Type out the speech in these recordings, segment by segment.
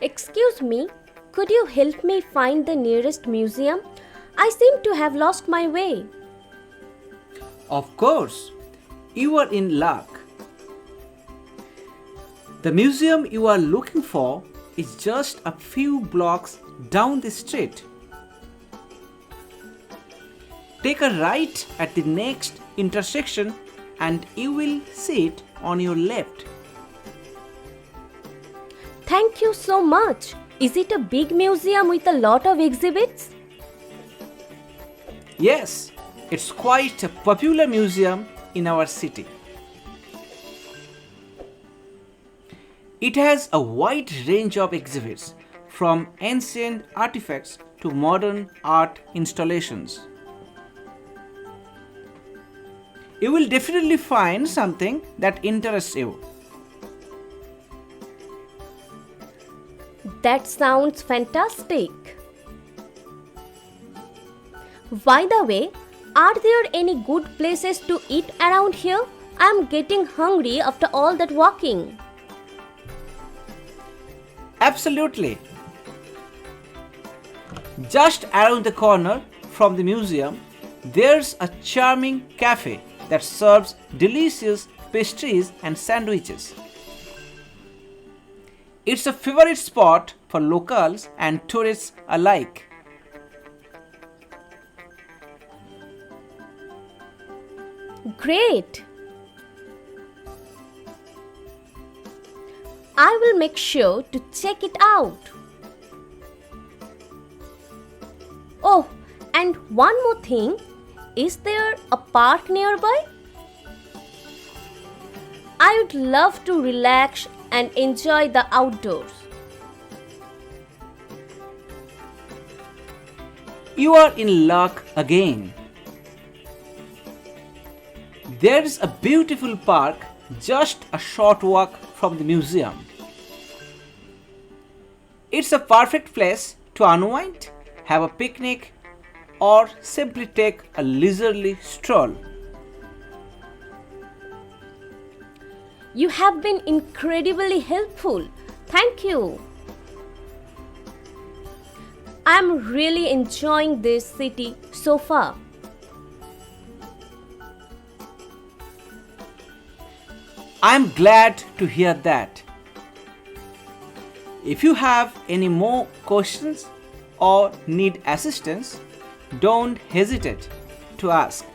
Excuse me, could you help me find the nearest museum? I seem to have lost my way. Of course, you are in luck. The museum you are looking for is just a few blocks down the street. Take a right at the next intersection and you will see it on your left. Thank you so much. Is it a big museum with a lot of exhibits? Yes, it's quite a popular museum in our city. It has a wide range of exhibits, from ancient artifacts to modern art installations. You will definitely find something that interests you. That sounds fantastic. By the way, are there any good places to eat around here? I'm getting hungry after all that walking. Absolutely. Just around the corner from the museum, there's a charming cafe that serves delicious pastries and sandwiches. It's a favorite spot for locals and tourists alike. Great! I will make sure to check it out. Oh, and one more thing. Is there a park nearby? I would love to relax and enjoy the outdoors. You are in luck again. There's a beautiful park just a short walk from the museum. It's a perfect place to unwind, have a picnic, or simply take a leisurely stroll. You have been incredibly helpful. Thank you. I'm really enjoying this city so far. I'm glad to hear that. If you have any more questions or need assistance, don't hesitate to ask.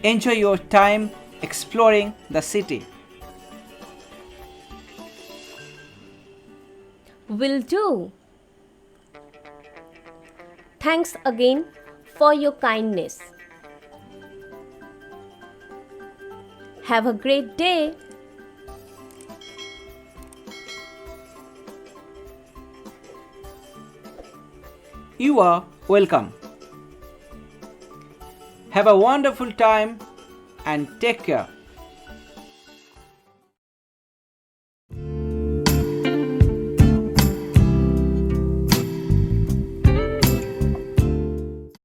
Enjoy your time exploring the city. Will do. Thanks again for your kindness. Have a great day. You are welcome. Have a wonderful time and take care.